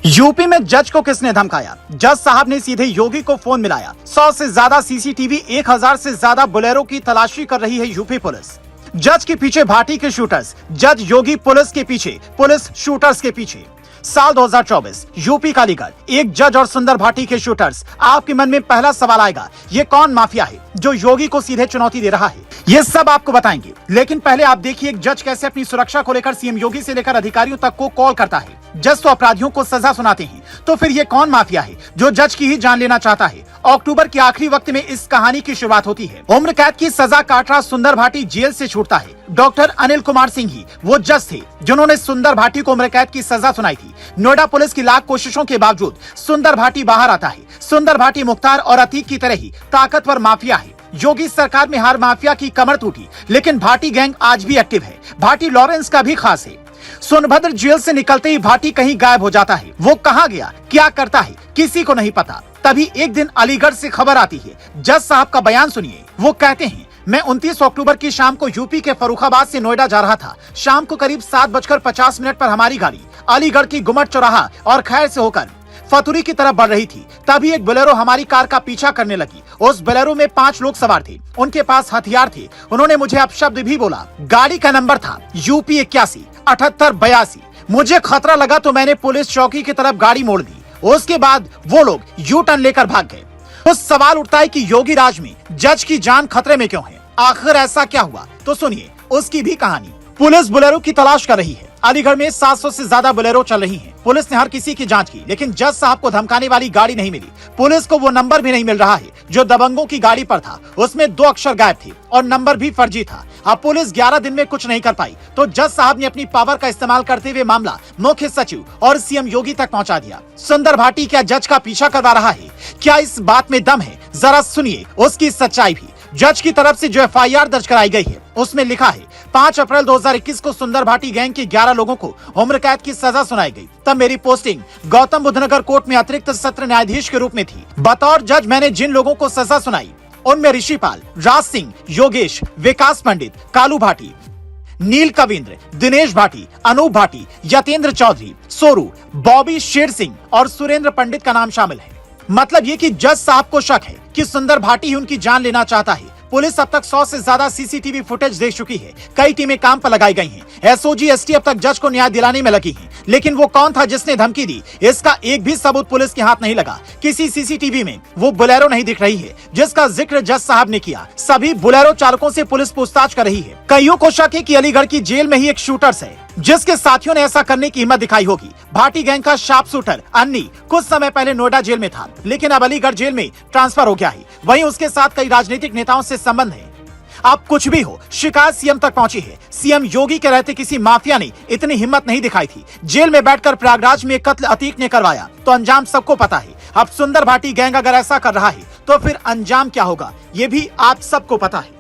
UP में जज को किसने धमकाया? जज साहब ने सीधे योगी को फोन मिलाया। 100 से ज्यादा सीसीटीवी, 1000 से ज्यादा बुलेरो की तलाशी कर रही है यूपी पुलिस। जज के पीछे भाटी के शूटर्स, जज योगी पुलिस के पीछे, पुलिस शूटर्स के पीछे। साल 2024 यूपी का अलीगढ़, एक जज और सुंदर भाटी के शूटर्स। आपके मन में पहला सवाल आएगा, ये कौन माफिया है जो योगी को सीधे चुनौती दे रहा है? ये सब आपको बताएंगे, लेकिन पहले आप देखिए एक जज कैसे अपनी सुरक्षा को लेकर सीएम योगी से लेकर अधिकारियों तक को कॉल करता है। जज तो अपराधियों को सजा सुनाते हैं, तो फिर ये कौन माफिया है जो जज की ही जान लेना चाहता है? अक्टूबर के आखिरी वक्त में इस कहानी की शुरुआत होती है। उम्र कैद की सजा काट रहा सुंदर भाटी जेल से छूटता है। डॉक्टर अनिल कुमार सिंह ही वो जज थे जिन्होंने सुंदर भाटी को उम्र कैद की सजा सुनाई थी। नोएडा पुलिस की लाख कोशिशों के बावजूद सुंदर भाटी बाहर आता है। सुंदर भाटी मुख्तार और अतीक की तरह ही ताकतवर माफिया है। योगी सरकार में हर माफिया की कमर टूटी, लेकिन भाटी गैंग आज भी एक्टिव है। भाटी लॉरेंस का भी खास है। सोनभद्र जेल से निकलते ही भाटी कहीं गायब हो जाता है। वो कहाँ गया, क्या करता है, किसी को नहीं पता। तभी एक दिन अलीगढ़ से खबर आती है। जज साहब का बयान सुनिए। वो कहते हैं, मैं 29 अक्टूबर की शाम को यूपी के फर्रुखाबाद से नोएडा जा रहा था। शाम को करीब 7:50 पर हमारी गाड़ी अलीगढ़ की गुमट चौराहा और खैर से होकर फतुरी की तरफ बढ़ रही थी। तभी एक बोलेरो हमारी कार का पीछा करने लगी। उस बोलेरो में 5 लोग सवार थे। उनके पास हथियार थे। उन्होंने मुझे अपशब्द भी बोला। गाड़ी का नंबर था यूपी 81 78 82। मुझे खतरा लगा तो मैंने पुलिस चौकी की तरफ गाड़ी मोड़ दी। उसके बाद वो लोग यू टर्न लेकर भाग गए। उस सवाल उठता है कि योगी राज में जज की जान खतरे में क्यों है? आखिर ऐसा क्या हुआ? तो सुनिए उसकी भी कहानी। पुलिस बुलेरो की तलाश कर रही है। अलीगढ़ में 700 से ज्यादा बुलेरो चल रही हैं। पुलिस ने हर किसी की जांच की, लेकिन जज साहब को धमकाने वाली गाड़ी नहीं मिली। पुलिस को वो नंबर भी नहीं मिल रहा है जो दबंगों की गाड़ी पर था। उसमें 2 अक्षर गायब थे और नंबर भी फर्जी था। अब पुलिस 11 दिन में कुछ नहीं कर पाई, तो जज साहब ने अपनी पावर का इस्तेमाल करते हुए मामला मुख्य सचिव और सीएम योगी तक पहुंचा दिया। सुंदर भाटी क्या जज का पीछा करवा रहा है? क्या इस बात में दम है? जरा सुनिए उसकी सच्चाई भी। जज की तरफ से जो एफआईआर दर्ज कराई गई है उसमें लिखा है 5 अप्रैल 2021 को सुंदर भाटी गैंग के 11 लोगों को उम्र कैद की सजा सुनाई गई। तब मेरी पोस्टिंग गौतम बुद्ध नगर कोर्ट में अतिरिक्त सत्र न्यायाधीश के रूप में थी। बतौर जज मैंने जिन लोगों को सजा सुनाई उनमें ऋषिपाल, राज सिंह, योगेश, विकास पंडित, कालू भाटी, नील कविंद्र, दिनेश भाटी, अनूप भाटी, यतेंद्र चौधरी, सोरू, बॉबी शेर सिंह और सुरेंद्र पंडित का नाम शामिल है। मतलब ये कि जज साहब को शक है कि सुंदर भाटी ही उनकी जान लेना चाहता है। पुलिस अब तक 100 से ज्यादा सीसीटीवी फुटेज देख चुकी है। कई टीमें काम पर लगाई गई हैं। एसओजी, एसटी अब तक जज को न्याय दिलाने में लगी हैं। लेकिन वो कौन था जिसने धमकी दी, इसका एक भी सबूत पुलिस के हाथ नहीं लगा। किसी सीसीटीवी में वो बुलेरो नहीं दिख रही है जिसका जिक्र जज साहब ने किया। सभी बुलेरो चालकों से पुलिस पूछताछ कर रही है। कईयों को शक है कि अलीगढ़ की जेल में ही एक शूटर्स है जिसके साथियों ने ऐसा करने की हिम्मत दिखाई होगी। भाटी गैंग का शार्प शूटर अन्नी कुछ समय पहले नोएडा जेल में था, लेकिन अब अलीगढ़ जेल में ट्रांसफर हो गया है। वहीं उसके साथ कई राजनीतिक नेताओं से संबंध है। अब कुछ भी हो, शिकायत सीएम तक पहुंची है। सीएम योगी के रहते किसी माफिया ने इतनी हिम्मत नहीं दिखाई थी। जेल में बैठकर प्रयागराज में कत्ल अतीक ने करवाया, तो अंजाम सबको पता है। अब सुंदर भाटी गैंग अगर ऐसा कर रहा है तो फिर अंजाम क्या होगा, ये भी आप सबको पता है।